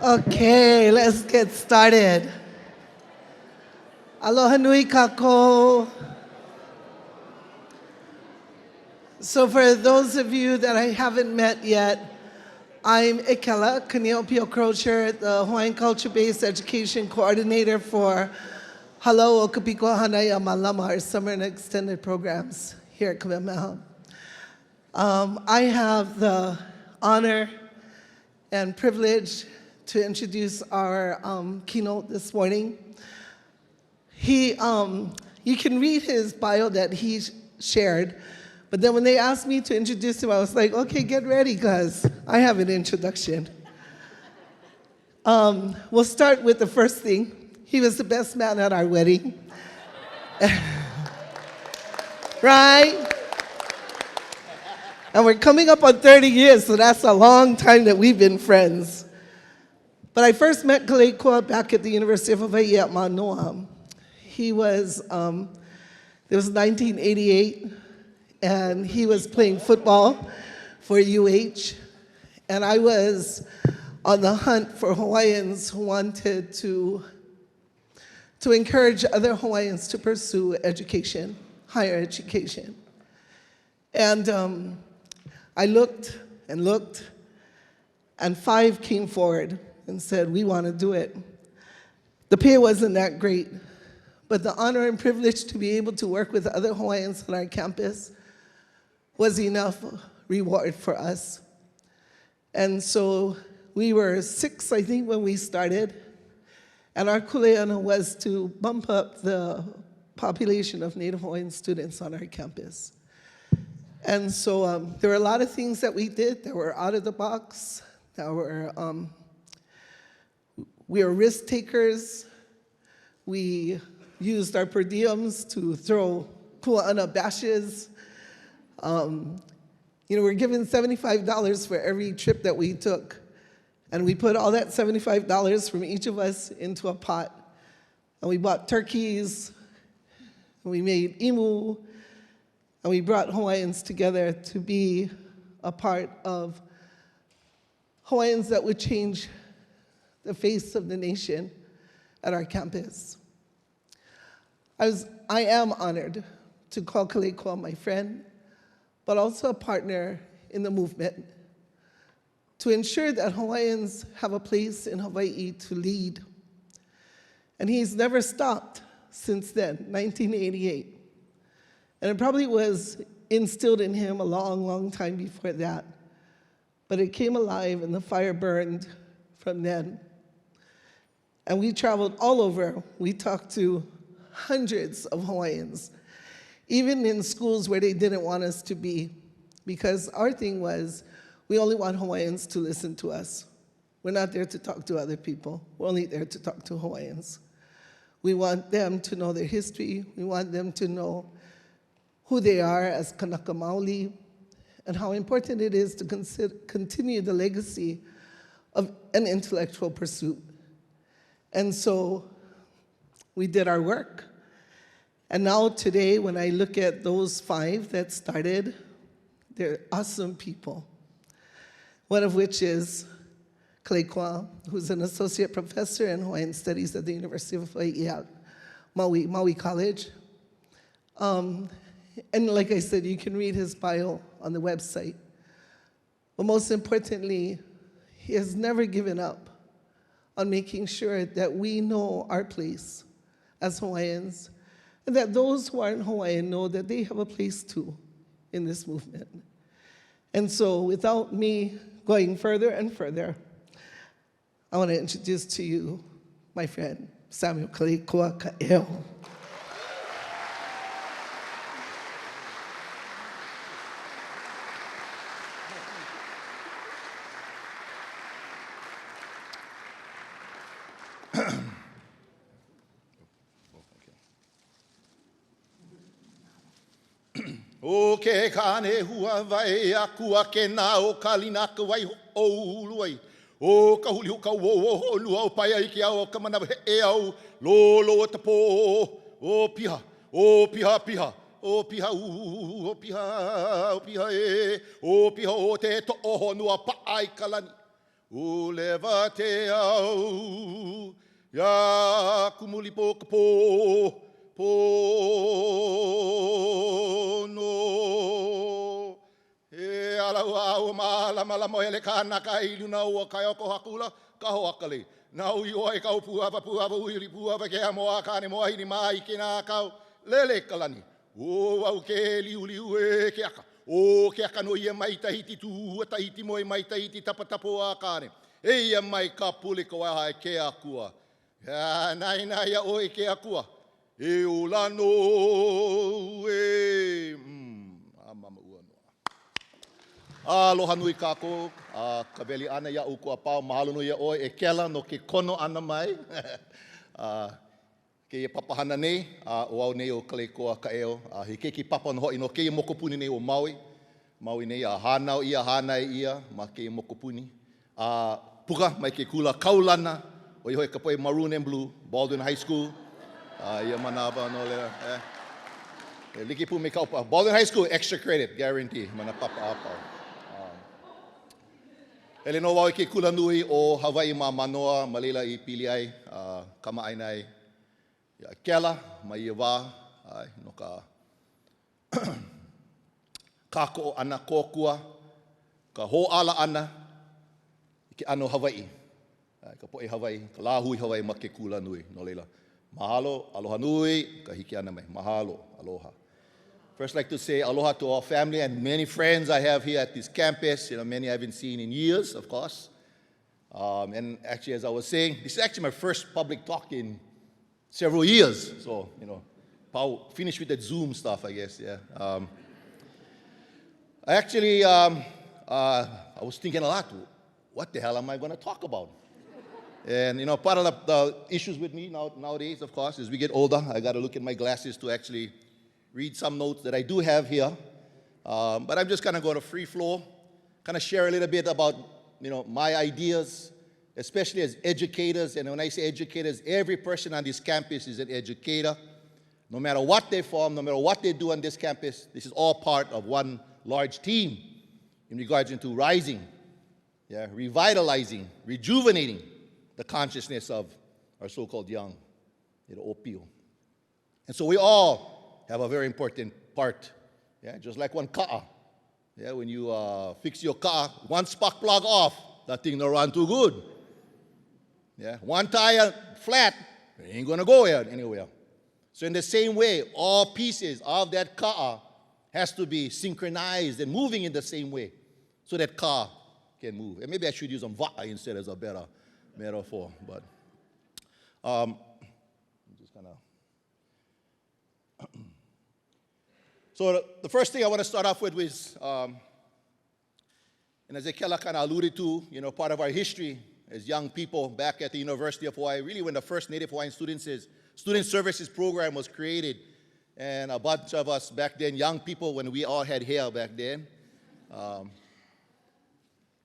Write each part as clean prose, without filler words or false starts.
Okay, let's get started. Aloha nui kako. So for those of you that I haven't met yet, I'm Ikela Kaneopio Crocher, the Hawaiian Culture-Based Education Coordinator for Halau Okapiko Hanaya Malama, our summer and extended programs here at Kamehameha. I have the honor and privilege to introduce our keynote this morning. You can read his bio that he shared, but then when they asked me to introduce him, I was like, okay, get ready, because I have an introduction. We'll start with the first thing. He was the best man at our wedding. Right? And we're coming up on 30 years, so that's a long time that we've been friends. But I first met Kaleikoa back at the University of Hawaii at Manoa. It was 1988, and he was playing football for UH, and I was on the hunt for Hawaiians who wanted to encourage other Hawaiians to pursue education, higher education. And I looked, and 5 came forward and said, we want to do it. The pay wasn't that great, but the honor and privilege to be able to work with other Hawaiians on our campus was enough reward for us. And so we were 6, I think, when we started, and our kuleana was to bump up the population of Native Hawaiian students on our campus. And so there were a lot of things that we did that were out of the box, that were we were risk takers. We used our per diems to throw kuleana bashes. We're given $75 for every trip that we took. And we put all that $75 from each of us into a pot. And we bought turkeys, and we made imu, and we brought Hawaiians together to be a part of Hawaiians that would change the face of the nation at our campus. I am honored to call Kaleikoa my friend, but also a partner in the movement to ensure that Hawaiians have a place in Hawaii to lead. And he's never stopped since then, 1988. And it probably was instilled in him a long, long time before that. But it came alive and the fire burned from then. And we traveled all over. We talked to hundreds of Hawaiians, even in schools where they didn't want us to be, because our thing was, we only want Hawaiians to listen to us. We're not there to talk to other people. We're only there to talk to Hawaiians. We want them to know their history. We want them to know who they are as Kanaka Maoli, and how important it is to continue the legacy of an intellectual pursuit. And so we did our work. And now today, when I look at those 5 that started, they're awesome people. One of which is Kaleikoa, who's an associate professor in Hawaiian Studies at the University of Hawaii at Maui College. And like I said, you can read his bio on the website. But most importantly, he has never given up on making sure that we know our place as Hawaiians, and that those who aren't Hawaiian know that they have a place too in this movement. And so without me going further and further, I want to introduce to you my friend, Samuel Kaleikoa Kaʻeo. O ke kane hua vai a kua ke nā o ka linaka wai o uluai. O ka huli huka o lua o pai ai ki au ka mana e au lolo o te pō o piha piha. o piha o piha e, o piha o te to'o honua pa'ai kalani. O lewa te au, ya kumuli po kapo, po no. E alau au malama mo ele kana ka iluna ua kai oko hakula, ka hoakale. Nau i oe kau puava uiri puava ke amoa kane moa hini mai ke nā kau lele kalani. O au ke liu e ke aka. O ke aka no ia mai tahiti tu tahiti mo mai tahiti tapatapo a kane. E ia mai ka pule ko aha e ke akua. Ya nai ia oe ke akua. E o lano e mama ua noa. Aloha nui kako, ka weli ana ia ukua pao, mahalo nui ia oe e kela no ke kono ana mai. Ke ia papahana nei, o au nei o Kaleikoa Kaʻeo, he keiki papa no hoi no ke ia mokopuni nei o Maui. Maui nei a hanau ia, hanai ia, ma ke ia mokopuni. Puka mai ke kula kaulana, o i hoi ka poe Maroon and Blue, Baldwin High School. Ia manawa no lea. Liki pu me kaupa. Baldwin High School, extra credit, guarantee. Mana papa apau. Ele no wau ke kula nui o Hawaii ma manoa, malila i pili ai, kama ai nai. Ia kela, mai ia wā, no ka kako ana kōkua, ka ho'ala ana, ke ano Hawaii. Ka poe Hawaii, ka lāhui Hawaii ma ke kula nui, no leila. Mahalo, aloha nui, ka hiki ana mai. Mahalo, aloha. First, I'd like to say aloha to our family and many friends I have here at this campus. You know, many I haven't seen in years, of course. And actually, as I was saying, this is actually my first public talk in several years. So, you know, Pau finished with that Zoom stuff, I guess, yeah. I was thinking a lot, what the hell am I going to talk about? And, you know, part of the issues with me nowadays, of course, as we get older, I got to look at my glasses to actually read some notes that I do have here. But I'm just going to go to free flow, kind of share a little bit about, you know, my ideas, especially as educators. And when I say educators, every person on this campus is an educator. No matter what they form, no matter what they do on this campus, this is all part of one large team in regards into rising, revitalizing, rejuvenating the consciousness of our so-called young, opio. And so we all have a very important part, just like one ka'a. When you fix your car, one spark plug off, that thing don't run too good. One tire flat, it ain't gonna go anywhere. So in the same way, all pieces of that car has to be synchronized and moving in the same way so that car can move. And maybe I should use va'a instead as a better metaphor, but I'm just gonna. So the first thing I want to start off with is, and as Ekela kind of alluded to, part of our history as young people back at the University of Hawaii, really when the first Native Hawaiian Student Services Program was created, and a bunch of us back then, young people, when we all had hair back then,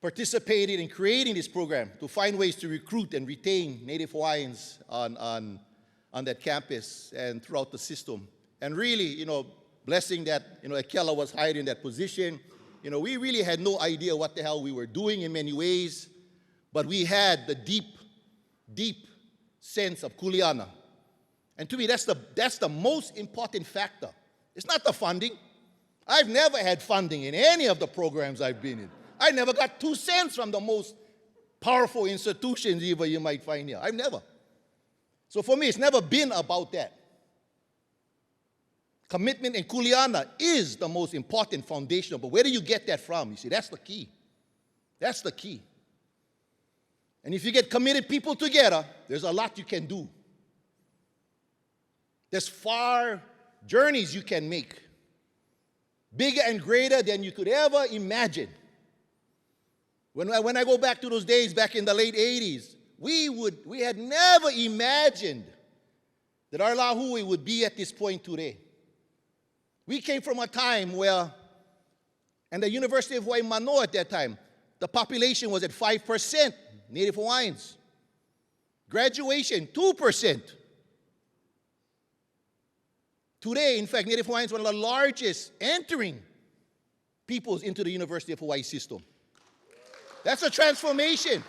participated in creating this program to find ways to recruit and retain Native Hawaiians on that campus and throughout the system. And really, blessing that, Ekela was hired in that position. We really had no idea what the hell we were doing in many ways, but we had the deep, deep sense of kuleana. And to me, that's the most important factor. It's not the funding. I've never had funding in any of the programs I've been in. I never got 2 cents from the most powerful institutions even you might find here. I've never. So for me, it's never been about that. Commitment and kuleana is the most important foundational, but where do you get that from? You see, that's the key. That's the key. And if you get committed people together, there's a lot you can do. There's far journeys you can make, bigger and greater than you could ever imagine. When I go back to those days back in the late 80s, we had never imagined that our lahui would be at this point today. We came from a time where, and the University of Hawaii Manoa at that time, the population was at 5% Native Hawaiians. Graduation, 2%. Today, in fact, Native Hawaiians are one of the largest entering peoples into the University of Hawaii system. That's a transformation.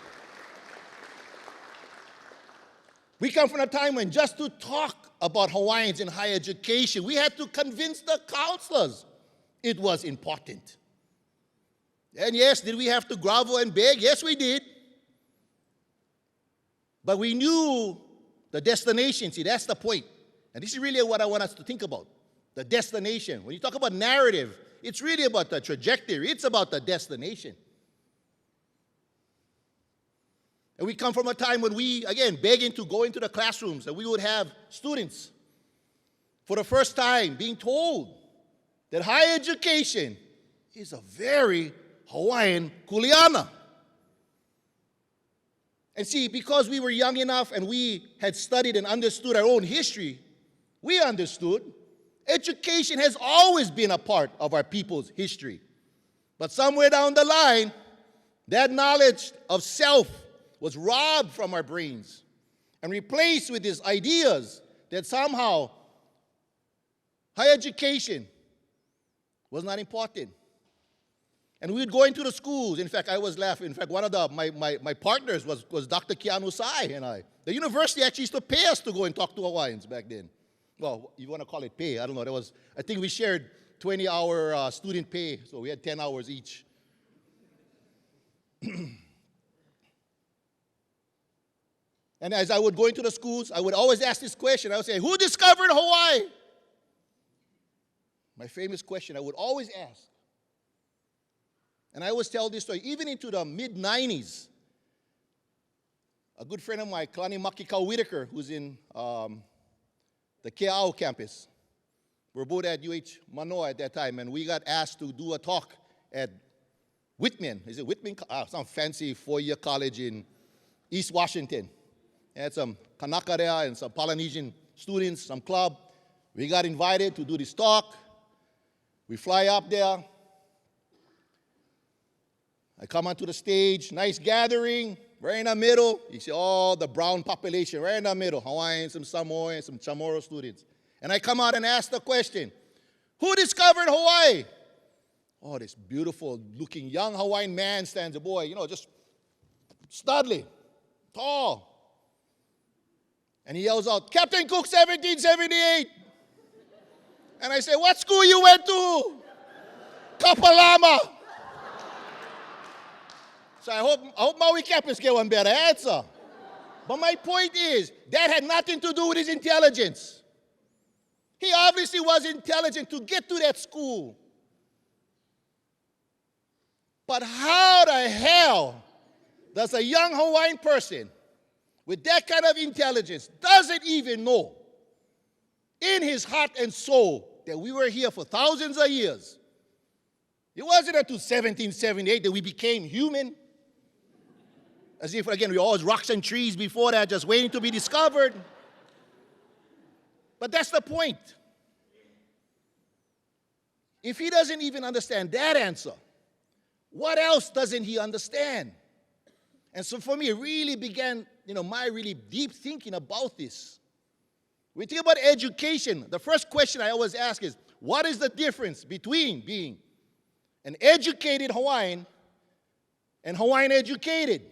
We come from a time when just to talk about Hawaiians in higher education, we had to convince the counselors it was important. And yes, did we have to grovel and beg? Yes, we did. But we knew the destination. See, that's the point. And this is really what I want us to think about. The destination. When you talk about narrative, it's really about the trajectory. It's about the destination. And we come from a time when we, again, begging to go into the classrooms, and we would have students for the first time being told that higher education is a very Hawaiian kuleana. And see, because we were young enough and we had studied and understood our own history, we understood education has always been a part of our people's history. But somewhere down the line, that knowledge of self was robbed from our brains and replaced with these ideas that somehow higher education was not important. And we would go into the schools. In fact, I was laughing. In fact, one of my partners was Dr. Keanu Sai and I. The university actually used to pay us to go and talk to Hawaiians back then. Well, you want to call it pay. I don't know. I think we shared 20-hour student pay, so we had 10 hours each. And as I would go into the schools, I would always ask this question. I would say, who discovered Hawaii? My famous question I would always ask. And I always tell this story, even into the mid-90s, a good friend of mine, Kalani Makikau Whitaker, who's in the Kaʻeo campus. We're both at UH Manoa at that time, and we got asked to do a talk at Whitman. Is it Whitman? Some fancy four-year college in East Washington. Had some Kanaka there and some Polynesian students, some club. We got invited to do this talk. We fly up there. I come onto the stage, nice gathering, right in the middle. You see all the brown population right in the middle, Hawaiians, some Samoans, some Chamorro students. And I come out and ask the question, who discovered Hawaii? Oh, this beautiful looking young Hawaiian man stands, a boy, just studly, tall. And he yells out, Captain Cook, 1778. And I say, what school you went to? Kapalama. So I hope Maui campus get one better answer. But my point is, that had nothing to do with his intelligence. He obviously was intelligent to get to that school. But how the hell does a young Hawaiian person with that kind of intelligence doesn't even know in his heart and soul that we were here for thousands of years? It wasn't until 1778 that we became human. As if, again, we were always rocks and trees before that, just waiting to be discovered. But that's the point. If he doesn't even understand that answer, what else doesn't he understand? And so for me, it really began, my really deep thinking about this. When you think about education, the first question I always ask is, what is the difference between being an educated Hawaiian and Hawaiian educated?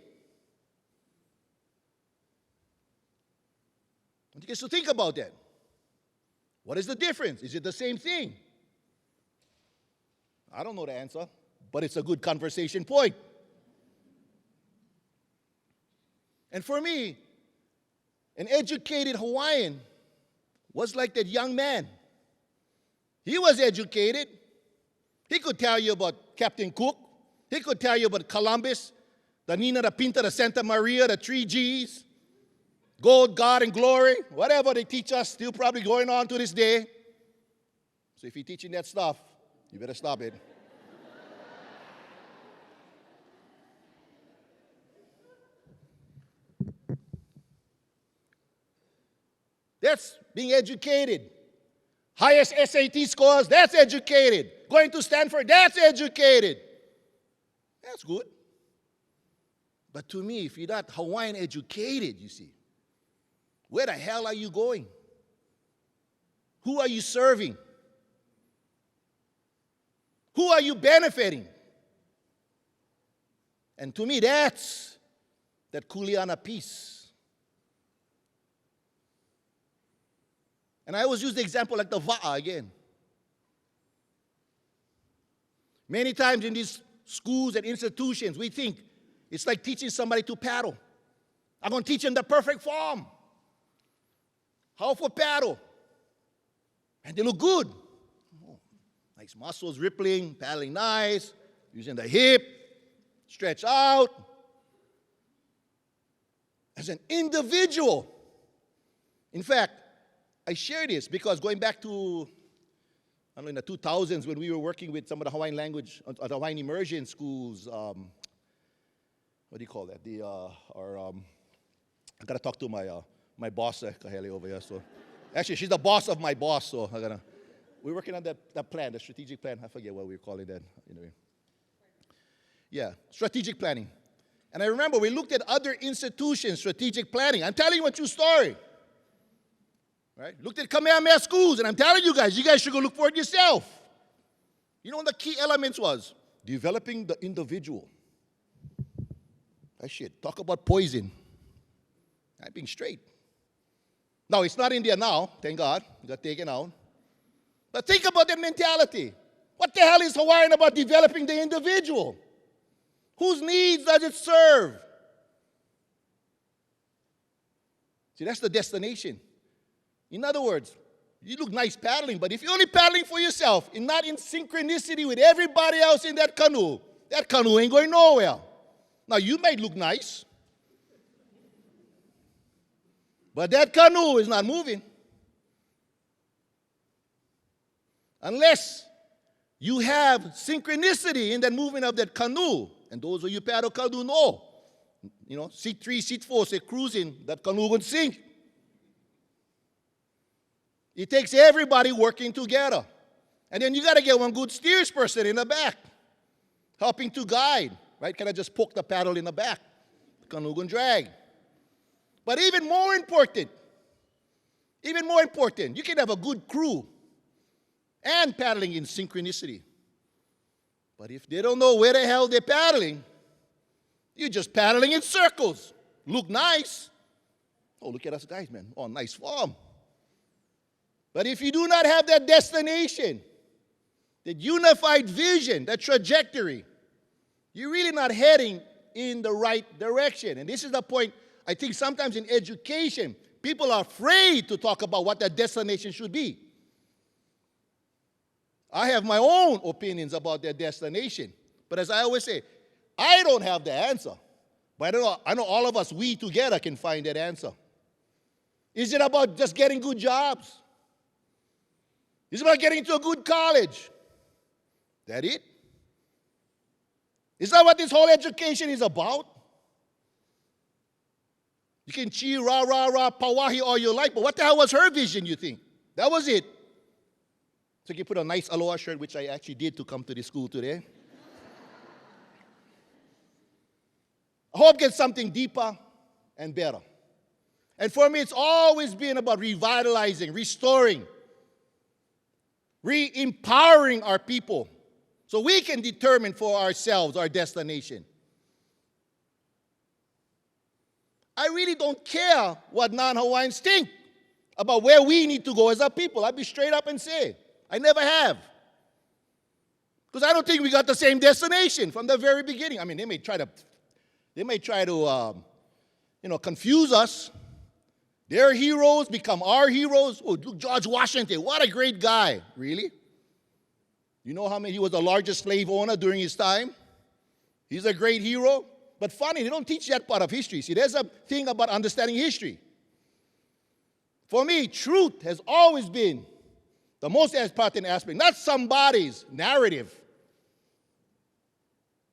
I want you guys to think about that. What is the difference? Is it the same thing? I don't know the answer, but it's a good conversation point. And for me, an educated Hawaiian was like that young man. He was educated. He could tell you about Captain Cook. He could tell you about Columbus, the Nina, the Pinta, the Santa Maria, the 3 Gs, gold, God, and glory, whatever they teach us, still probably going on to this day. So if you're teaching that stuff, you better stop it. That's being educated. Highest SAT scores, that's educated. Going to Stanford, that's educated. That's good. But to me, if you're not Hawaiian educated, you see, where the hell are you going? Who are you serving? Who are you benefiting? And to me, that's that kuleana piece. And I always use the example like the va'a again. Many times in these schools and institutions, we think it's like teaching somebody to paddle. I'm going to teach them the perfect form. How for paddle? And they look good. Oh, nice muscles rippling, paddling nice, using the hip, stretch out. As an individual. In fact, I share this because going back to, I don't know, in the 2000s when we were working with some of the Hawaiian language, the Hawaiian immersion schools, what do you call that? I got to talk to my boss, Kahele, over here. So, actually, she's the boss of my boss, so we're working on that plan, the strategic plan. I forget what we're calling that. Anyway. Yeah, strategic planning. And I remember we looked at other institutions' strategic planning. I'm telling you a true story. Right? Looked at Kamehameha schools, and I'm telling you guys should go look for it yourself. You know what the key elements was? Developing the individual. That shit, talk about poison. I'm being straight. Now, it's not in there now, thank God. It got taken out. But think about that mentality. What the hell is Hawaiian about developing the individual? Whose needs does it serve? See, that's the destination. In other words, you look nice paddling, but if you're only paddling for yourself and not in synchronicity with everybody else in that canoe ain't going nowhere. Now, you might look nice, but that canoe is not moving. Unless you have synchronicity in that movement of that canoe. And those of you paddle canoe know. You know, seat 3, seat 4, say cruising, that canoe will sink. It takes everybody working together. And then you got to get one good steers person in the back, helping to guide. Right? Can I just poke the paddle in the back? The canoe can drag. But even more important, you can have a good crew and paddling in synchronicity. But if they don't know where the hell they're paddling, you're just paddling in circles. Look nice. Oh, look at us guys, man. Oh, nice form. But if you do not have that destination, that unified vision, that trajectory, you're really not heading in the right direction. And this is the point, I think sometimes in education, people are afraid to talk about what that destination should be. I have my own opinions about their destination. But as I always say, I don't have the answer. But I know all of us, we together can find that answer. Is it about just getting good jobs? Is it about getting into a good college? That it? Is that what this whole education is about? You can cheer, rah, rah, rah, pawahi all your life, but what the hell was her vision, you think? That was it. So you can put a nice aloha shirt, which I actually did to come to the school today. I hope get something deeper and better. And for me, it's always been about revitalizing, restoring, re-empowering our people so we can determine for ourselves our destination. I really don't care what non-Hawaiians think about where we need to go as a people. I'll be straight up and say, I never have. Because I don't think we got the same destination from the very beginning. I mean, they may try to confuse us. Their heroes become our heroes. Oh, look, George Washington, what a great guy. Really? You know how many, he was the largest slave owner during his time? He's a great hero. But funny, they don't teach that part of history. See, there's a thing about understanding history. For me, truth has always been the most important aspect, not somebody's narrative.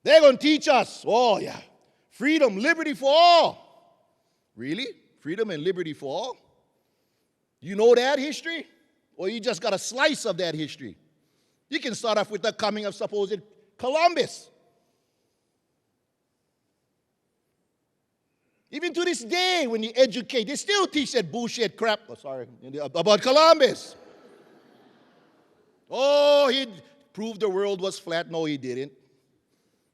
They're going to teach us, oh yeah, freedom, liberty for all. Really? Freedom and liberty for all? You know that history? Or you just got a slice of that history? You can start off with the coming of supposed Columbus. Even to this day, when you educate, they still teach that bullshit crap, about Columbus. Oh, he proved the world was flat. No, he didn't.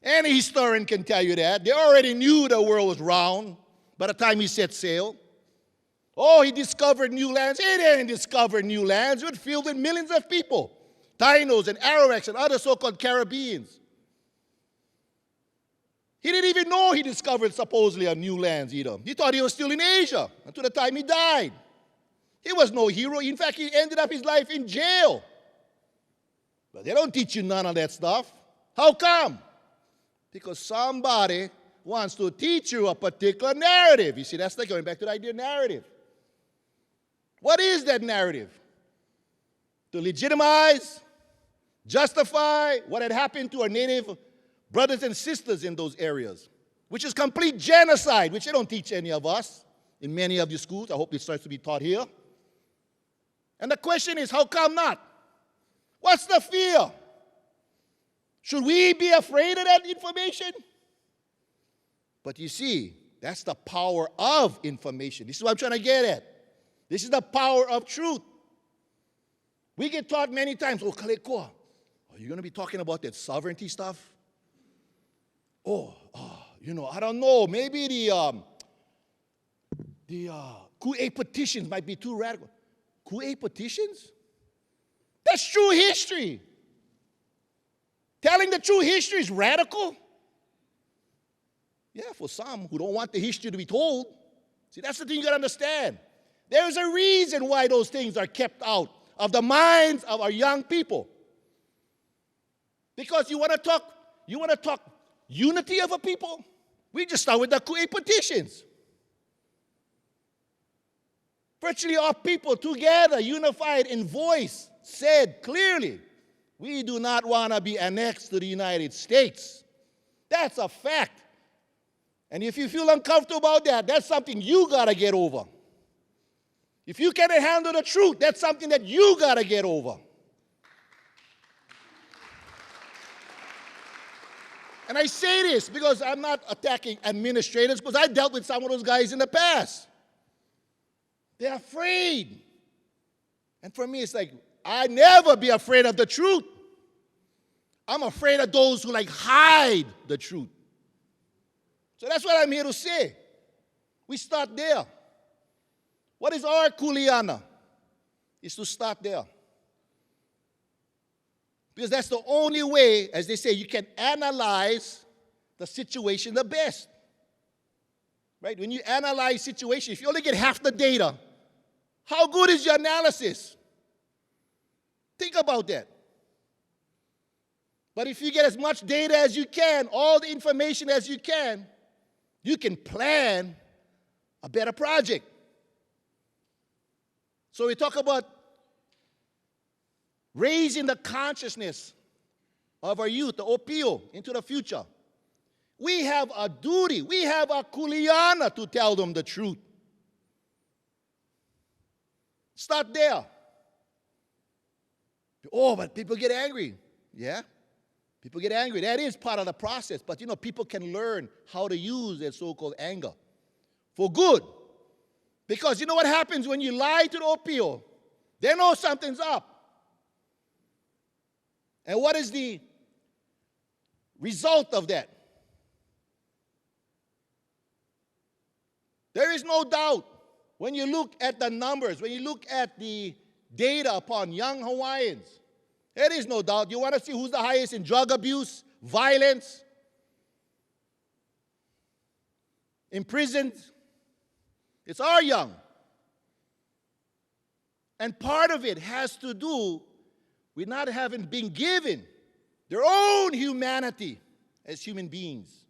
Any historian can tell you that. They already knew the world was round by the time he set sail. Oh, he discovered new lands. He didn't discover new lands. It was filled with millions of people. Tainos and Arawaks and other so-called Caribbeans. He didn't even know he discovered supposedly a new lands either. He thought he was still in Asia until the time he died. He was no hero. In fact, he ended up his life in jail. But they don't teach you none of that stuff. How come? Because somebody wants to teach you a particular narrative. You see, that's like going back to the idea of narrative. What is that narrative? To legitimize, justify what had happened to our native brothers and sisters in those areas, which is complete genocide, which they don't teach any of us in many of your schools. I hope it starts to be taught here. And the question is, how come not? What's the fear? Should we be afraid of that information? But you see, that's the power of information. This is what I'm trying to get at. This is the power of truth. We get taught many times, oh, Kaleikoa, are you going to be talking about that sovereignty stuff? I don't know. Maybe the Ku'e petitions might be too radical. Ku'e petitions? That's true history. Telling the true history is radical? Yeah, for some who don't want the history to be told. See, that's the thing you got to understand. There is a reason why those things are kept out of the minds of our young people. Because you want to talk unity of a people? We just start with the Ku'e petitions. Virtually all people together, unified in voice, said clearly, we do not want to be annexed to the United States. That's a fact. And if you feel uncomfortable about that, that's something you got to get over. If you can't handle the truth, that's something that you got to get over. And I say this because I'm not attacking administrators, because I dealt with some of those guys in the past. They're afraid. And for me, it's like, I never be afraid of the truth. I'm afraid of those who hide the truth. So that's what I'm here to say. We start there. What is our kuleana? Is to start there. Because that's the only way, as they say, you can analyze the situation the best. Right? When you analyze situation, if you only get half the data, how good is your analysis? Think about that. But if you get as much data as you can, all the information as you can plan a better project. So we talk about raising the consciousness of our youth, the OPIO, into the future. We have a duty, we have a kuleana to tell them the truth. Start there. Oh, but people get angry. Yeah, people get angry. That is part of the process. But people can learn how to use their so-called anger for good. Because you know what happens when you lie to the OPIO? They know something's up. And what is the result of that? There is no doubt when you look at the numbers, when you look at the data upon young Hawaiians, there is no doubt. You want to see who's the highest in drug abuse, violence, imprisoned? It's our young. And part of it has to do with not having been given their own humanity as human beings.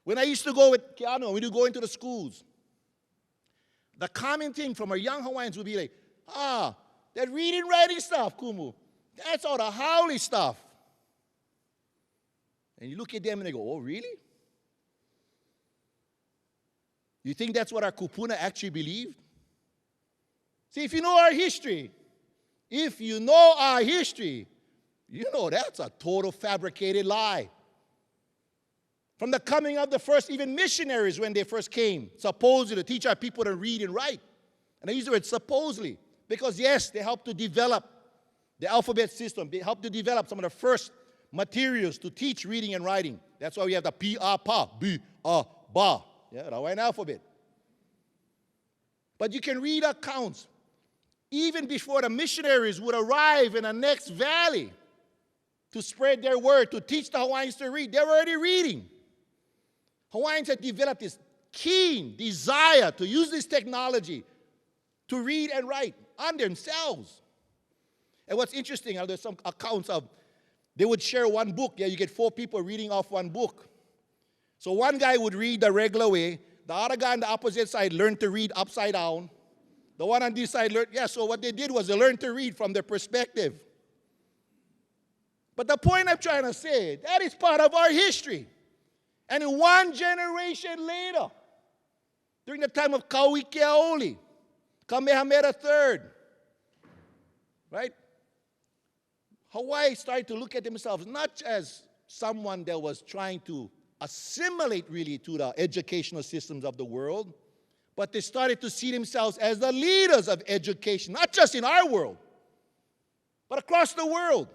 When I used to go with Keanu, we would go into the schools, the common thing from our young Hawaiians would be like, that reading, writing stuff, Kumu, that's all the haole stuff. And you look at them and they go, oh, really? You think that's what our kupuna actually believed? See, if you know our history, you know that's a total fabricated lie. From the coming of the first even missionaries when they first came, supposedly to teach our people to read and write. And I use the word supposedly. Because yes, they helped to develop the alphabet system. They helped to develop some of the first materials to teach reading and writing. That's why we have the P-A-Pa, B-A-Ba, yeah, the Hawaiian alphabet. But you can read accounts even before the missionaries would arrive in the next valley to spread their word, to teach the Hawaiians to read. They were already reading. Hawaiians had developed this keen desire to use this technology to read and write on themselves. And what's interesting, there's some accounts of they would share one book. Yeah, you get 4 people reading off one book. So one guy would read the regular way. The other guy on the opposite side learned to read upside down. The one on this side learned, so what they did was they learned to read from their perspective. But the point I'm trying to say, that is part of our history. And in one generation later, during the time of Kaleikoa Kaʻeo, Kamehameha III, right? Hawaii started to look at themselves not as someone that was trying to assimilate really to the educational systems of the world, but they started to see themselves as the leaders of education, not just in our world, but across the world.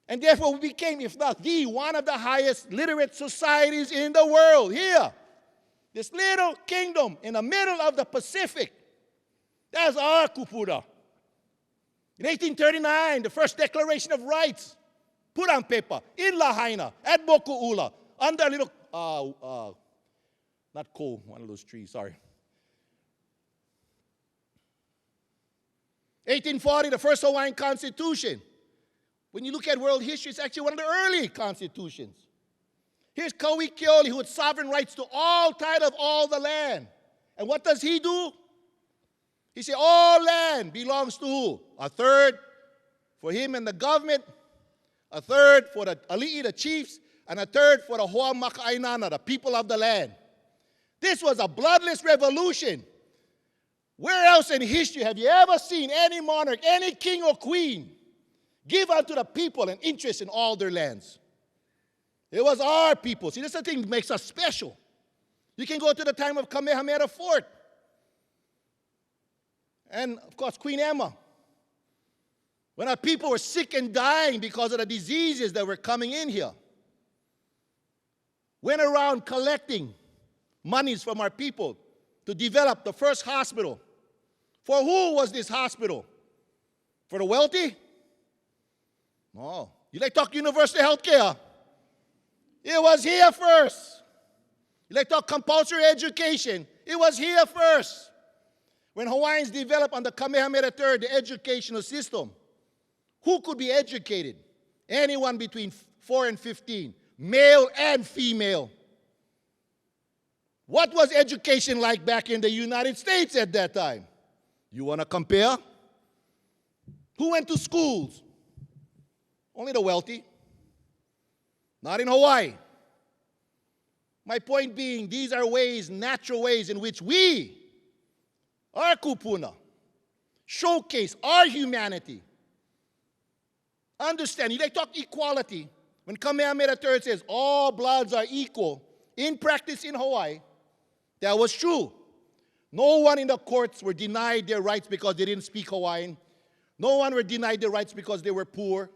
And therefore we became, if not the, one of the highest literate societies in the world. Here, this little kingdom in the middle of the Pacific, that's our kupuna. In 1839, the first Declaration of Rights, put on paper, in Lahaina, at Moku'ula, under a little, not ko, one of those trees, sorry. 1840, the first Hawaiian Constitution. When you look at world history, it's actually one of the early constitutions. Here's Kaleikoa Kaʻeo, who had sovereign rights to all title of all the land. And what does he do? He said, all land belongs to who? A third for him and the government, a third for the ali'i, the chiefs, and a third for the hoa maka'ainana, the people of the land. This was a bloodless revolution. Where else in history have you ever seen any monarch, any king or queen give unto the people an interest in all their lands? It was our people. See, that's the thing that makes us special. You can go to the time of Kamehameha IV. And, of course, Queen Emma. When our people were sick and dying because of the diseases that were coming in here. Went around collecting monies from our people to develop the first hospital. For who was this hospital? For the wealthy? No. You like to talk universal health care? It was here first. You like to talk compulsory education? It was here first. When Hawaiians developed under Kamehameha III the educational system, who could be educated? Anyone between 4 and 15, male and female. What was education like back in the United States at that time? You want to compare? Who went to schools? Only the wealthy. Not in Hawaii. My point being, these are ways, natural ways in which we, our kupuna, showcase our humanity. Understand, you like to talk equality. When Kamehameha III says all bloods are equal, in practice in Hawaii, that was true. No one in the courts were denied their rights because they didn't speak Hawaiian. No one were denied their rights because they were poor.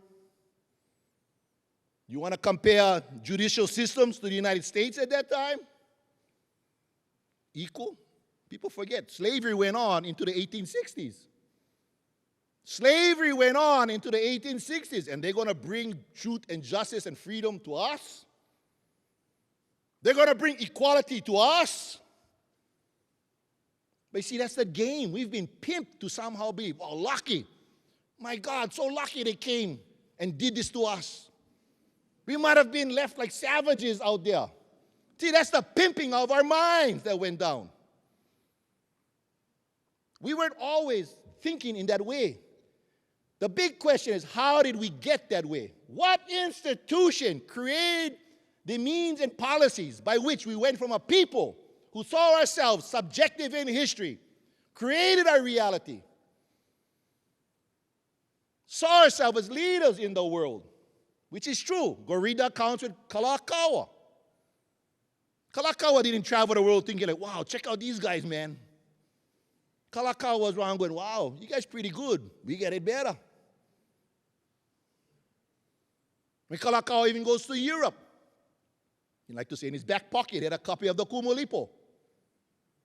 You want to compare judicial systems to the United States at that time? Equal? People forget, slavery went on into the 1860s. Slavery went on into the 1860s, and they're going to bring truth and justice and freedom to us? They're going to bring equality to us? But you see, that's the game. We've been pimped to somehow believe, oh, lucky. My God, so lucky they came and did this to us. We might have been left like savages out there. See, that's the pimping of our minds that went down. We weren't always thinking in that way. The big question is, how did we get that way? What institution created the means and policies by which we went from a people who saw ourselves subjective in history, created our reality, saw ourselves as leaders in the world, which is true. Go read the accounts with Kaleikoa. Kaleikoa didn't travel the world thinking like, wow, check out these guys, man. Kaleikoa was around going, wow, you guys pretty good. We get it better. When Kaleikoa even goes to Europe, he liked to say in his back pocket, he had a copy of the Kumulipo.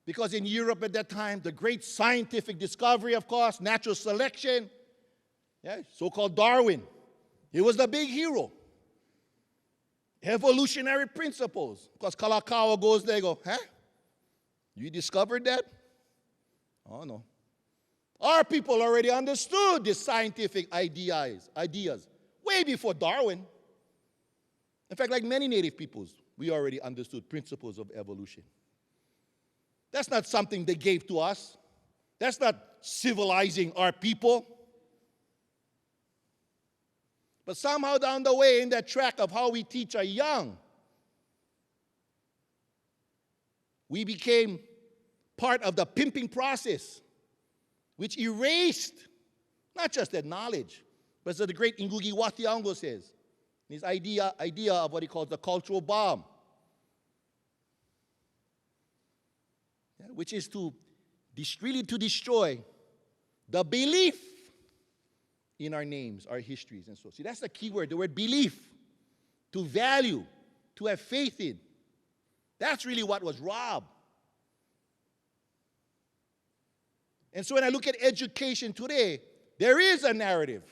Because in Europe at that time, the great scientific discovery, of course, natural selection, yeah, so-called Darwin, he was the big hero. Evolutionary principles. Because Kaleikoa goes there and goes, huh? You discovered that? Oh, no. Our people already understood the scientific ideas way before Darwin. In fact, like many native peoples, we already understood principles of evolution. That's not something they gave to us. That's not civilizing our people. But somehow down the way, in that track of how we teach our young, we became part of the pimping process, which erased not just that knowledge, but as the great Ngugi wa Thiong'o says, his idea of what he calls the cultural bomb, which is to really to destroy the belief in our names, our histories, and so. See, that's the key word, the word belief, to value, to have faith in. That's really what was robbed. And so when I look at education today, there is a narrative.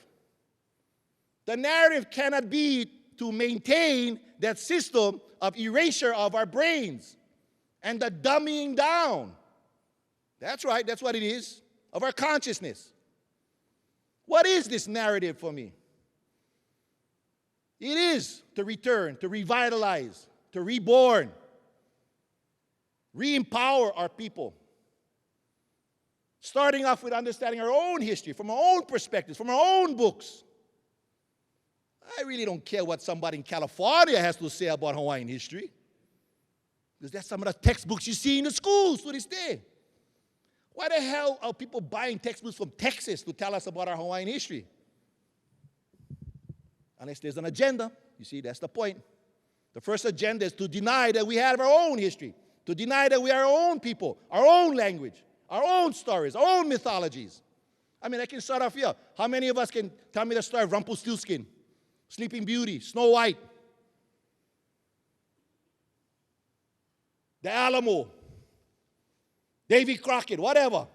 The narrative cannot be to maintain that system of erasure of our brains and the dumbing down. That's right, that's what it is, of our consciousness. What is this narrative for me? It is to return, to revitalize, to reborn, re-empower our people. Starting off with understanding our own history, from our own perspectives, from our own books. I really don't care what somebody in California has to say about Hawaiian history, because that's some of the textbooks you see in the schools to this day. Why the hell are people buying textbooks from Texas to tell us about our Hawaiian history? Unless there's an agenda. You see, that's the point. The first agenda is to deny that we have our own history, to deny that we are our own people, our own language, our own stories, our own mythologies. I mean, I can start off here. How many of us can tell me the story of Rumpelstiltskin, Sleeping Beauty, Snow White, the Alamo, Davy Crockett, whatever?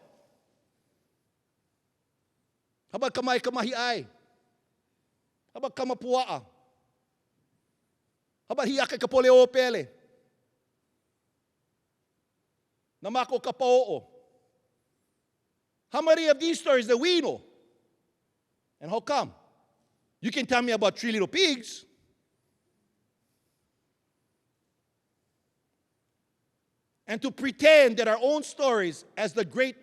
How about Kamai Kamahi'ai? How about Kamapua'a? How about Hiaka Kapoleopele? Namako Kapo'o? How many of these stories that we know? And how come? You can tell me about Three Little Pigs. And to pretend that our own stories, as the great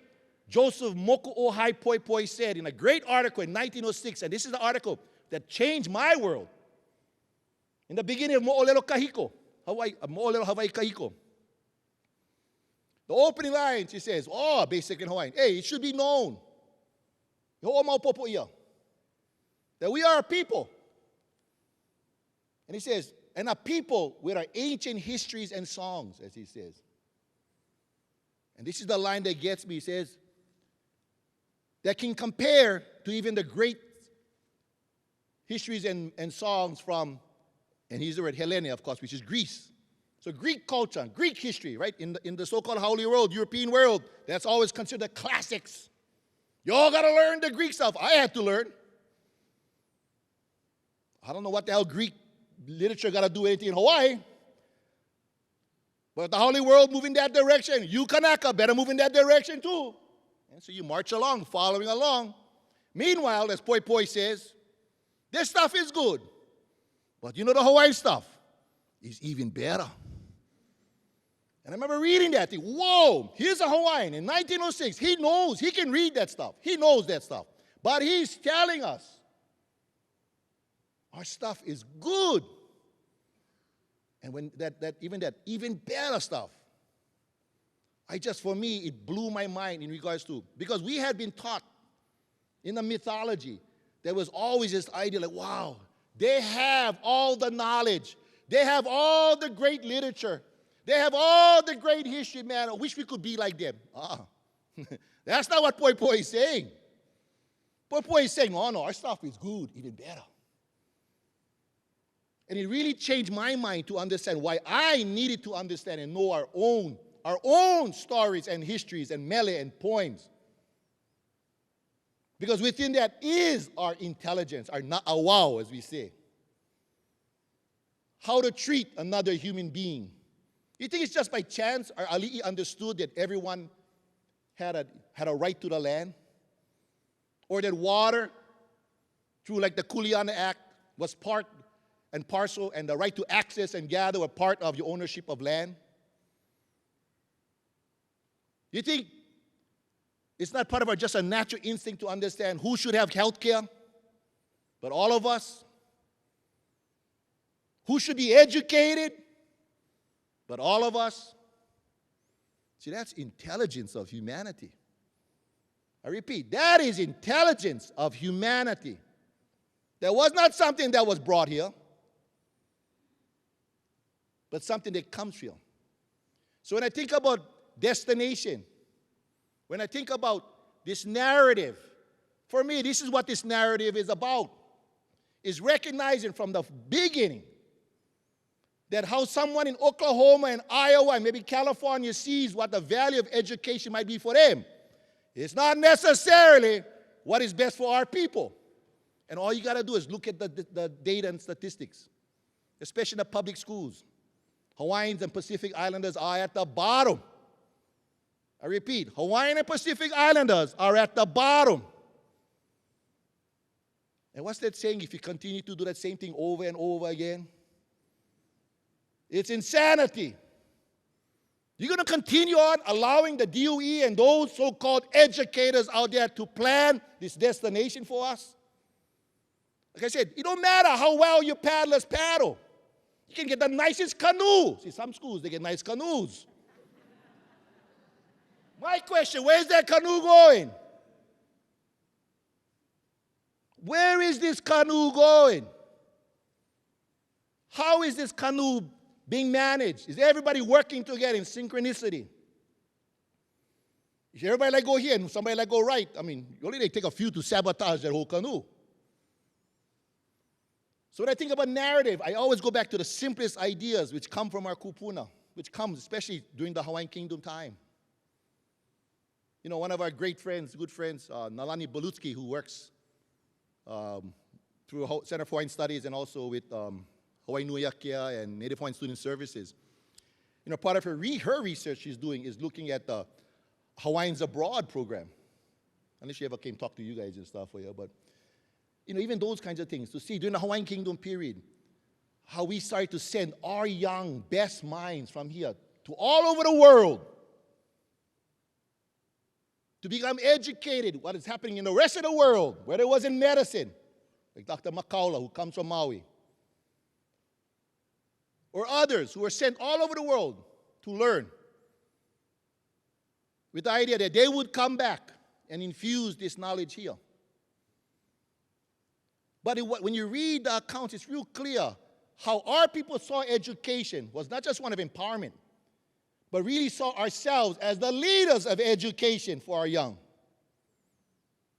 Joseph Moku'ohai Poipoi said in a great article in 1906, and this is the article that changed my world. In the beginning of Mo'olelo Kahiko, Mo'olelo Hawaii Kahiko. The opening lines, he says, basic in Hawaiian. Hey, it should be known that we are a people. And he says, and a people with our ancient histories and songs, as he says. And this is the line that gets me. He says, that can compare to even the great histories and songs from, and he's the word Hellene, of course, which is Greece. So Greek culture, Greek history, right? In the so-called Holy World, European world, that's always considered classics. You all got to learn the Greek stuff. I had to learn. I don't know what the hell Greek literature got to do anything in Hawaii. But the Holy World move in that direction. You Kanaka better move in that direction too. And so you march along, following along. Meanwhile, as Poi Poi says, this stuff is good. But you know the Hawaiian stuff is even better. And I remember reading that, think, whoa, here's a Hawaiian in 1906. He knows, he can read that stuff. He knows that stuff. But he's telling us our stuff is good. And when that even better stuff, for me, it blew my mind in regards to, because we had been taught in the mythology, there was always this idea like, wow, they have all the knowledge. They have all the great literature. They have all the great history, man. I wish we could be like them. That's not what Poi Poi is saying. Poi Poi is saying, oh no, our stuff is good, even better. And it really changed my mind to understand why I needed to understand and know our own stories and histories and mele and poems. Because within that is our intelligence, our wow, as we say. How to treat another human being. You think it's just by chance our ali'i understood that everyone had a right to the land? Or that water, through like the Kuleana Act, was part and parcel, and the right to access and gather were part of your ownership of land? You think it's not part of our just a natural instinct to understand who should have health care? But all of us? Who should be educated? But all of us? See, that's intelligence of humanity. I repeat, that is intelligence of humanity. That was not something that was brought here, but something that comes here. So when I think about destination, when I think about this narrative, for me, this is what this narrative is about. Is recognizing from the beginning that how someone in Oklahoma and Iowa and maybe California sees what the value of education might be for them. It's not necessarily what is best for our people. And all you got to do is look at the data and statistics, especially in the public schools. Hawaiians and Pacific Islanders are at the bottom. I repeat, Hawaiian and Pacific Islanders are at the bottom. And what's that saying if you continue to do that same thing over and over again? It's insanity. You're going to continue on allowing the DOE and those so-called educators out there to plan this destination for us? Like I said, it don't matter how well your paddlers paddle. You can get the nicest canoe. See, some schools, they get nice canoes. My question, where's that canoe going? Where is this canoe going? How is this canoe being managed? Is everybody working together in synchronicity? If everybody like go here and somebody like go right, I mean, only they take a few to sabotage that whole canoe. So when I think about narrative, I always go back to the simplest ideas which come from our kupuna, which comes especially during the Hawaiian Kingdom time. You know, one of our great friends, good friends, Nalani Belutsky, who works through Center for Hawaiian Studies and also with Hawaii Nui Akea and Native Hawaiian Student Services. You know, part of her research she's doing is looking at the Hawaiians Abroad program. Unless she ever came talk to you guys and stuff for you, but you know, even those kinds of things, to see during the Hawaiian Kingdom period, how we started to send our young, best minds from here to all over the world to become educated what is happening in the rest of the world, whether it was in medicine, like Dr. Makaula, who comes from Maui, or others who were sent all over the world to learn with the idea that they would come back and infuse this knowledge here. But when you read the accounts, it's real clear how our people saw education was not just one of empowerment, but really saw ourselves as the leaders of education for our young.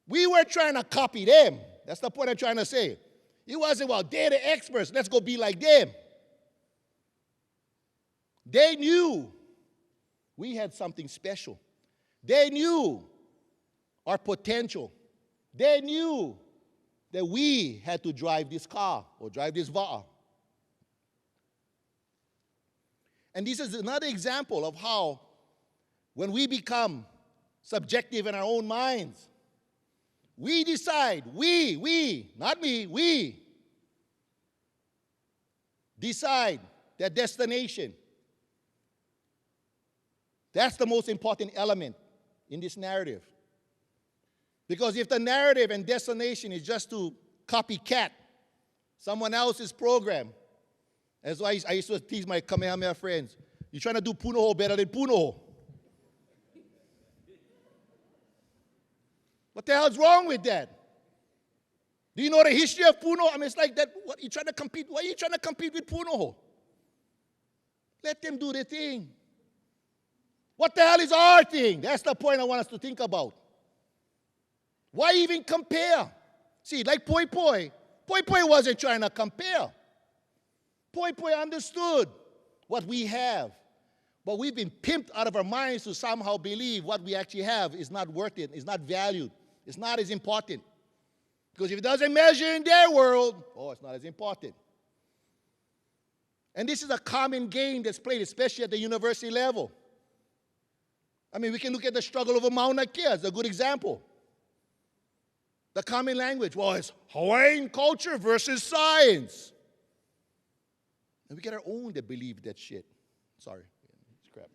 We were trying to copy them. That's the point I'm trying to say. It wasn't, well, they're the experts, let's go be like them. They knew we had something special. They knew our potential. They knew that we had to drive this car or drive this va'a. And this is another example of how when we become subjective in our own minds, we decide, not me, we decide that destination. That's the most important element in this narrative. Because if the narrative and destination is just to copycat someone else's program, as I used to tease my Kamehameha friends, you're trying to do Punoho better than Punoho. What the hell's wrong with that? Do you know the history of Punoho? I mean, it's like that. What you trying to compete? Why are you trying to compete with Punoho? Let them do their thing. What the hell is our thing? That's the point I want us to think about. Why even compare? See, like Poi Poi. Poi Poi wasn't trying to compare. Poi Poi understood what we have. But we've been pimped out of our minds to somehow believe what we actually have is not worth it, is not valued, it's not as important. Because if it doesn't measure in their world, oh, it's not as important. And this is a common game that's played, especially at the university level. I mean, we can look at the struggle over Mauna Kea as a good example. The common language, well, it's Hawaiian culture versus science. And we get our own that believe that shit. Sorry, it's crap.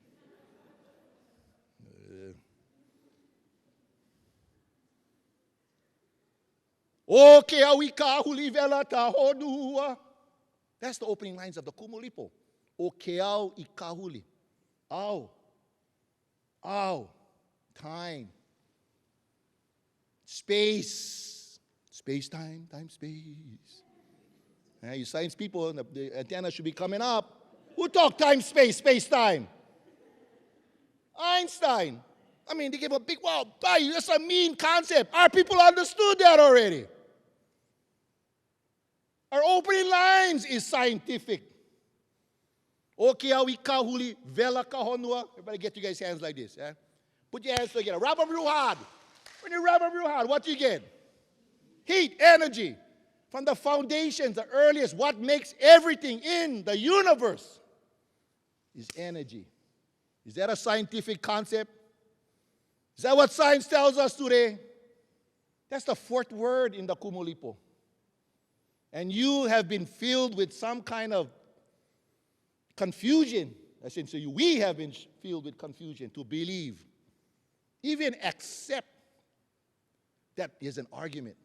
O ke awi kahuli vela ta honua. That's the opening lines of the Kumulipo. O ke au I kahuli. Au. Au. Time. Space. Space, time, space. Now, you science people, the antenna should be coming up. Who talk time, space, time? Einstein. I mean, they give a big, wow, that's a mean concept. Our people understood that already. Our opening lines is scientific. Okeawi kahuli vela kahonua. Everybody get you guys' hands like this. Eh? Put your hands together. Wrap them real hard. When you wrap them real hard, what do you get? Heat, energy. From the foundations, the earliest, what makes everything in the universe is energy. Is that a scientific concept? Is that what science tells us today? That's the fourth word in the Kumulipo. And you have been filled with some kind of confusion. Essentially, we have been filled with confusion to believe, even accept that there's an argument.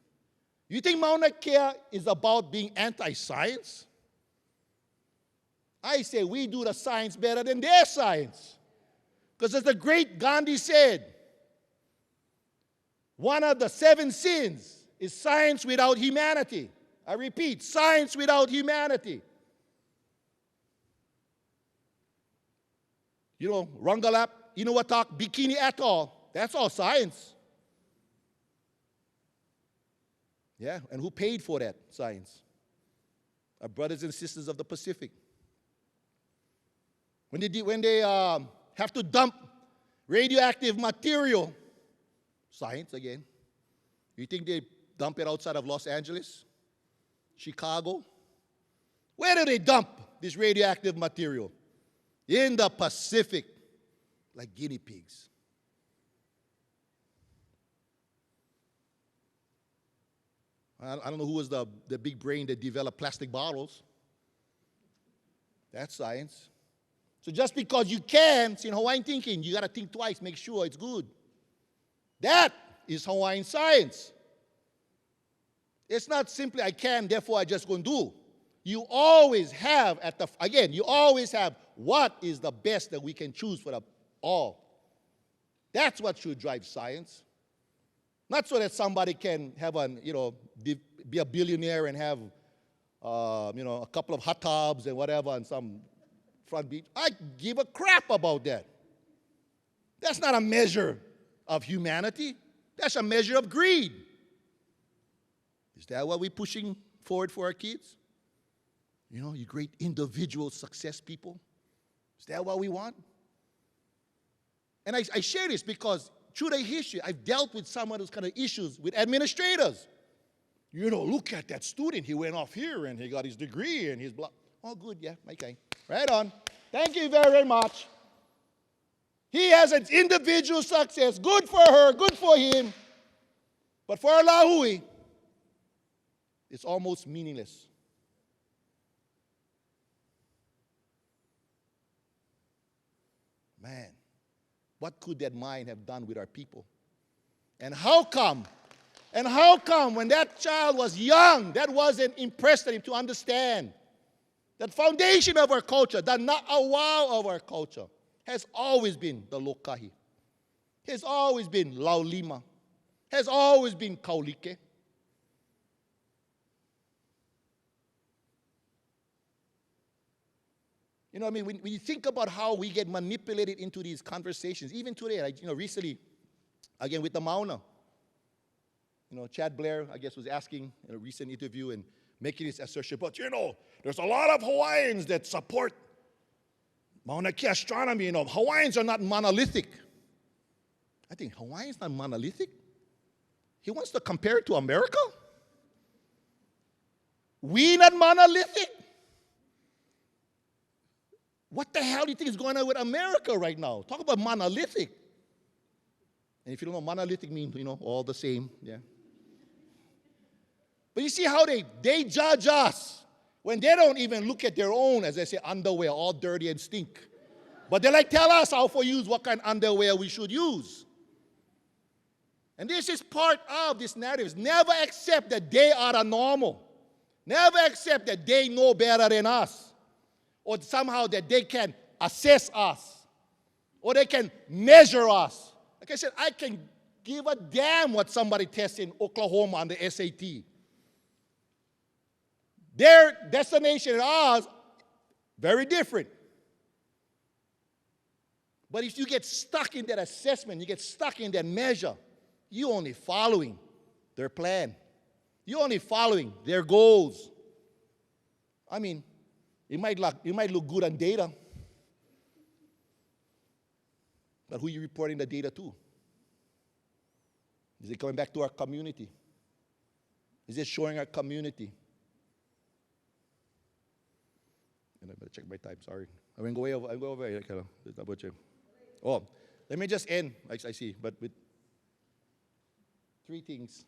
You think Mauna Kea is about being anti-science? I say we do the science better than their science. Because as the great Gandhi said, one of the 7 sins is science without humanity. I repeat, science without humanity. You know, Rangalap, Inuwatak, Bikini Atoll, that's all science. Yeah, and who paid for that science? Our brothers and sisters of the Pacific. When they have to dump radioactive material, science again. You think they dump it outside of Los Angeles? Chicago? Where do they dump this radioactive material? In the Pacific, like guinea pigs. I don't know who was the big brain that developed plastic bottles. That's science. So just because you can, it's in Hawaiian thinking, you got to think twice, make sure it's good. That is Hawaiian science. It's not simply I can, therefore I just go and do. You always have you always have what is the best that we can choose for all. That's what should drive science. Not so that somebody can have be a billionaire and have a couple of hot tubs and whatever on some front beach. I give a crap about that. That's not a measure of humanity. That's a measure of greed. Is that what we're pushing forward for our kids? You know, you great individual success people. Is that what we want? And I share this because through the history, I've dealt with some of those kind of issues with administrators. You know, look at that student. He went off here and he got his degree and his blah. Oh, good, yeah, okay. Right on. Thank you very much. He has an individual success. Good for her, good for him. But for Lahui, it's almost meaningless. Man, what could that mind have done with our people? And how come when that child was young, that wasn't impressed on him to understand that foundation of our culture, the na'awao of our culture, has always been the lokahi, has always been laulima, has always been kaulike. You know what I mean? When you think about how we get manipulated into these conversations, even today, like, recently, again, with the Mauna, Chad Blair, I guess, was asking in a recent interview and making this assertion, but, there's a lot of Hawaiians that support Mauna Kea astronomy. Hawaiians are not monolithic. I think Hawaiians not monolithic? He wants to compare it to America? We not monolithic? What the hell do you think is going on with America right now? Talk about monolithic. And if you don't know, monolithic means, all the same. Yeah. But you see how they judge us when they don't even look at their own, as they say, underwear, all dirty and stink. But they tell us how to use what kind of underwear we should use. And this is part of this narrative. Never accept that they are the normal. Never accept that they know better than us. Or somehow that they can assess us. Or they can measure us. Like I said, I can give a damn what somebody tests in Oklahoma on the SAT. Their destination and ours, very different. But if you get stuck in that assessment, you get stuck in that measure, you're only following their plan. You're only following their goals. I mean, it might look good on data, but who are you reporting the data to? Is it coming back to our community? Is it showing our community? And I better check my time, sorry. I'm going to go over here. Double check. Oh, let me just end, I see, but with 3 things.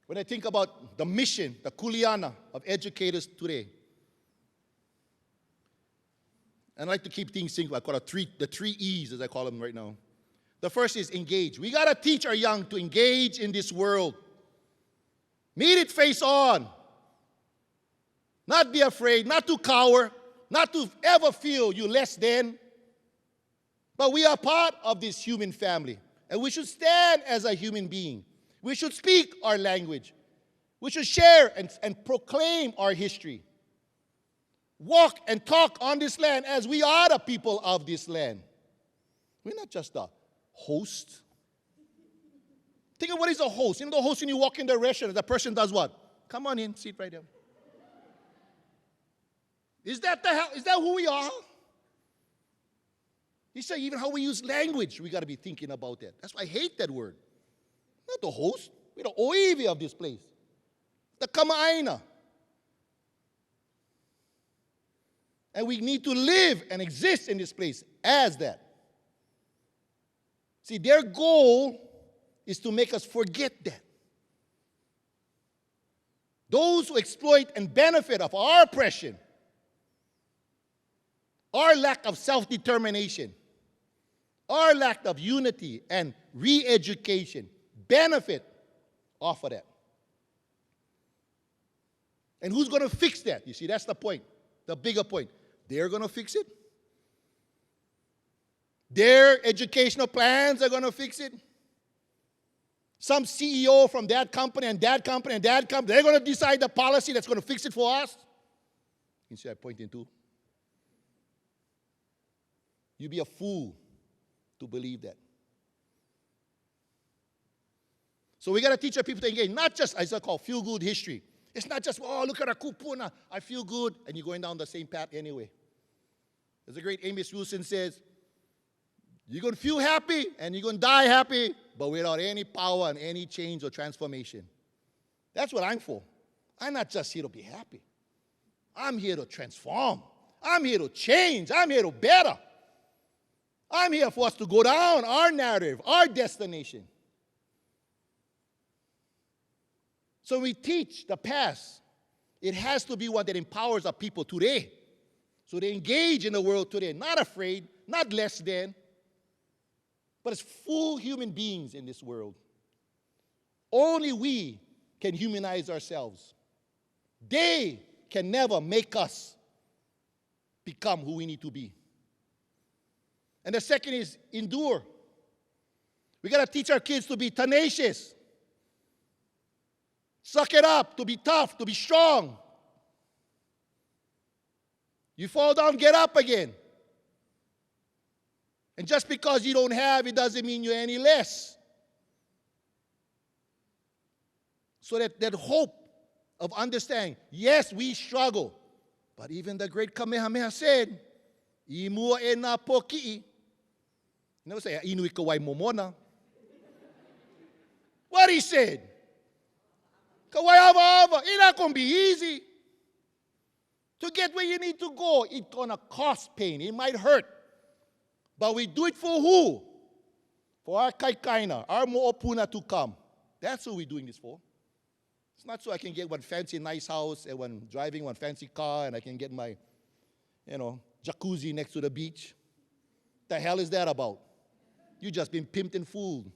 When I think about the mission, the kuleana of educators today, and I like to keep things simple. I call it the 3 E's, as I call them right now. The first is engage. We got to teach our young to engage in this world. Meet it face on. Not be afraid, not to cower, not to ever feel you less than. But we are part of this human family. And we should stand as a human being. We should speak our language. We should share and proclaim our history. Walk and talk on this land as we are the people of this land. We're not just a host. Think of what is a host. The host when you walk in the restaurant, the person does what? Come on in, sit right there. Is that who we are? He said even how we use language, we got to be thinking about that. That's why I hate that word. Not the host. We're the oiwi of this place. The kama'aina. And we need to live and exist in this place as that. See, their goal is to make us forget that. Those who exploit and benefit of our oppression, our lack of self-determination, our lack of unity and re-education, benefit off of that. And who's going to fix that? You see, that's the point, the bigger point. They're going to fix it. Their educational plans are going to fix it. Some CEO from that company and that company and that company, they're going to decide the policy that's going to fix it for us. You see, I'm pointing to. You'd be a fool to believe that. So we got to teach our people to engage, not just, as I call, feel-good history. It's not just, oh, look at our kupuna, I feel good, and you're going down the same path anyway. As the great Amos Wilson says, you're going to feel happy and you're going to die happy, but without any power and any change or transformation. That's what I'm for. I'm not just here to be happy. I'm here to transform. I'm here to change. I'm here to better. I'm here for us to go down our narrative, our destination. So we teach the past. It has to be one that empowers our people today. So they engage in the world today, not afraid, not less than, but as full human beings in this world. Only we can humanize ourselves. They can never make us become who we need to be. And the second is endure. We got to teach our kids to be tenacious. Suck it up, to be tough, to be strong. You fall down, get up again. And just because you don't have, it doesn't mean you're any less. So that hope of understanding, yes, we struggle. But even the great Kamehameha said, I mua e nā pōki'i. You never say, inui ka wai momona. What he said? Ka wai ava ava. It's not going to be easy. To get where you need to go, it's going to cost pain. It might hurt. But we do it for who? For our kaikaina, our mo'opuna to come. That's who we're doing this for. It's not so I can get one fancy nice house and one driving one fancy car and I can get my, jacuzzi next to the beach. The hell is that about? You just been pimped and fooled.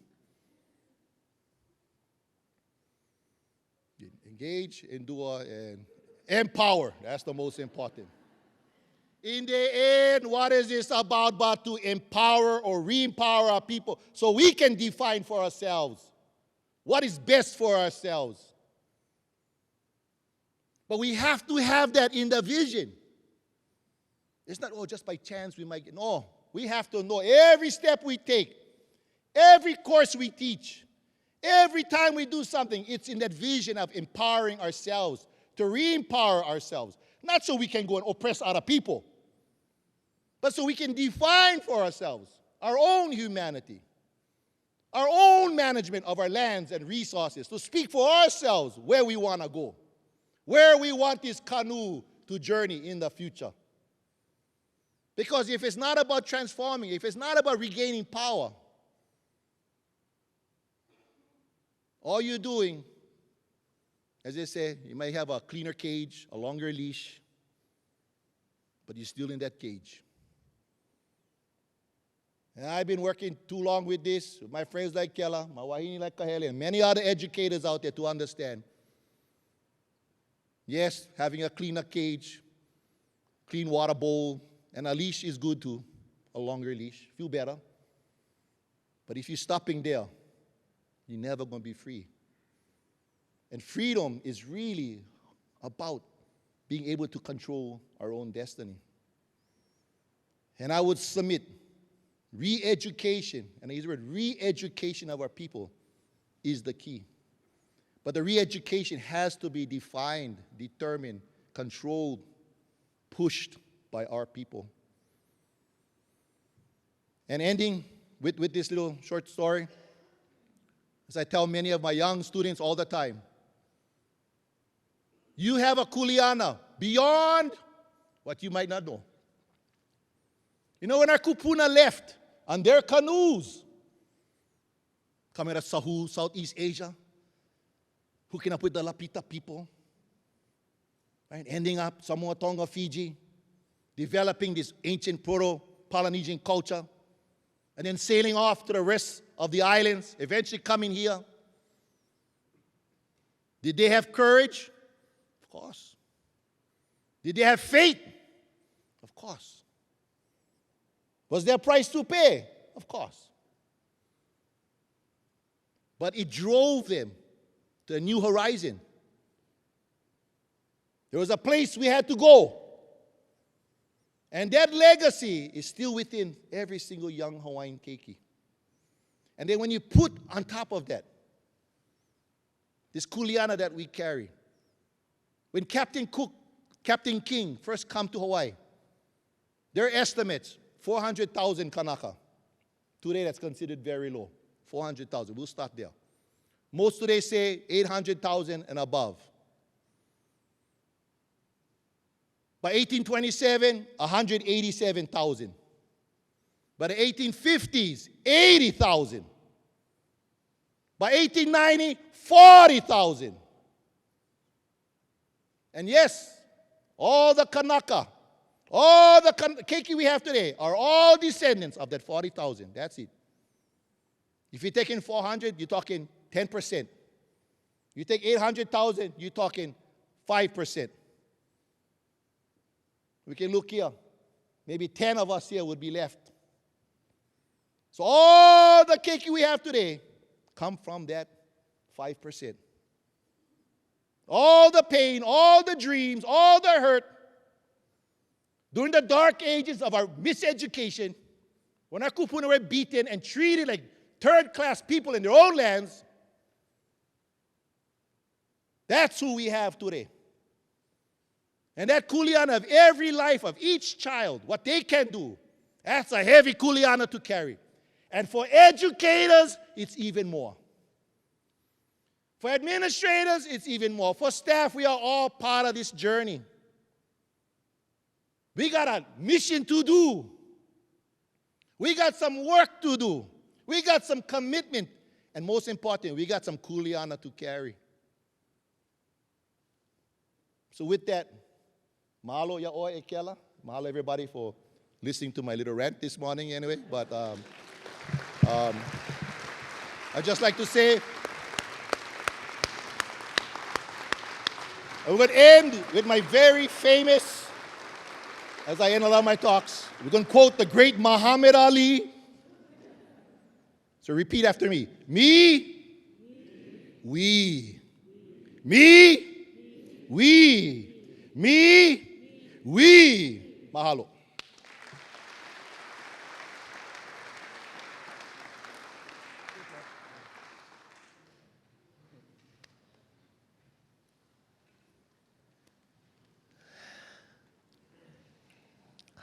Engage, endure, and empower. That's the most important. In the end, what is this about but to empower or re-empower our people so we can define for ourselves what is best for ourselves. But we have to have that in the vision. It's not, just by chance we might get. No, we have to know every step we take, every course we teach, every time we do something, it's in that vision of empowering ourselves, to re-empower ourselves. Not so we can go and oppress other people, but so we can define for ourselves our own humanity, our own management of our lands and resources, to speak for ourselves where we want to go, where we want this canoe to journey in the future. Because if it's not about transforming, if it's not about regaining power, all you're doing, as they say, you may have a cleaner cage, a longer leash, but you're still in that cage. And I've been working too long with this, with my friends like Kela, my wahine like Kahele, and many other educators out there to understand. Yes, having a cleaner cage, clean water bowl, and a leash is good too, a longer leash, feel better. But if you're stopping there, you're never going to be free. And freedom is really about being able to control our own destiny. And I would submit, re-education, and I use the word re-education of our people is the key. But the re-education has to be defined, determined, controlled, pushed by our people. And ending with this little short story, as I tell many of my young students all the time, you have a kuleana beyond what you might not know. You know, when our kupuna left on their canoes, coming out of Sahu, Southeast Asia, hooking up with the Lapita people, right? Ending up Samoa, Tonga, Fiji, developing this ancient Proto-Polynesian culture, and then sailing off to the rest of the islands, eventually coming here. Did they have courage? Of course. Did they have faith? Of course. Was there a price to pay? Of course. But it drove them to a new horizon. There was a place we had to go. And that legacy is still within every single young Hawaiian keiki. And then when you put on top of that, this kuleana that we carry, when Captain King first come to Hawaii, their estimates, 400,000 Kanaka. Today that's considered very low, 400,000. We'll start there. Most today say 800,000 and above. By 1827, 187,000. By the 1850s, 80,000. By 1890, 40,000. And yes, all the Kanaka, all the keiki we have today are all descendants of that 40,000. That's it. If you're taking 400, you're talking 10%. You take 800,000, you're talking 5%. We can look here. Maybe 10 of us here would be left. So all the keiki we have today come from that 5%. All the pain, all the dreams, all the hurt, During the dark ages of our miseducation, when our kupuna were beaten and treated like third-class people in their own lands, that's who we have today. And that kuleana of every life of each child, what they can do, that's a heavy kuleana to carry. And for educators, it's even more. For administrators, it's even more. For staff, we are all part of this journey. We got a mission to do. We got some work to do. We got some commitment. And most important, we got some kuleana to carry. So with that, mahalo ya'oi e kela. Mahalo everybody for listening to my little rant this morning anyway. But I'd just like to say, I would end with my very famous, as I end a lot of my talks, we're going to quote the great Muhammad Ali. So repeat after me. Me, we. Me, we. Me, we. Mahalo.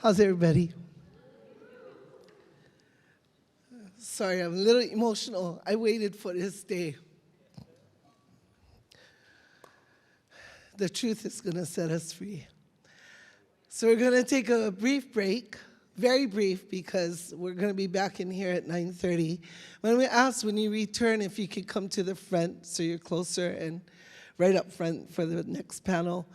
How's everybody? Sorry, I'm a little emotional. I waited for this day. The truth is going to set us free. So we're going to take a brief break, very brief, because we're going to be back in here at 9:30. When we ask when you return if you could come to the front so you're closer and right up front for the next panel.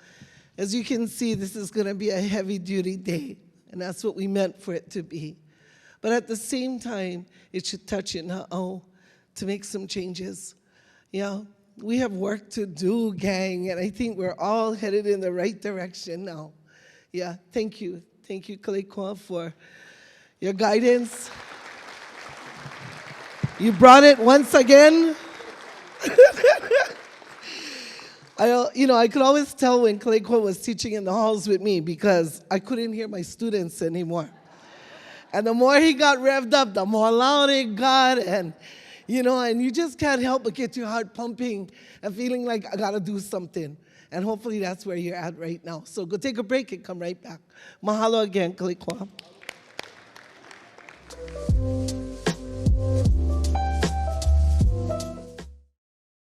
As you can see, this is going to be a heavy-duty day. And that's what we meant for it to be. But at the same time, it should touch in ha'o to make some changes. Yeah, we have work to do, gang, and I think we're all headed in the right direction now. Yeah, thank you. Thank you, Kaleikoa, for your guidance. You brought it once again. I could always tell when Kaleikoa was teaching in the halls with me because I couldn't hear my students anymore. And the more he got revved up, the more loud it got, and you just can't help but get your heart pumping and feeling like I gotta do something. And hopefully that's where you're at right now. So go take a break and come right back. Mahalo again, Kaleikoa.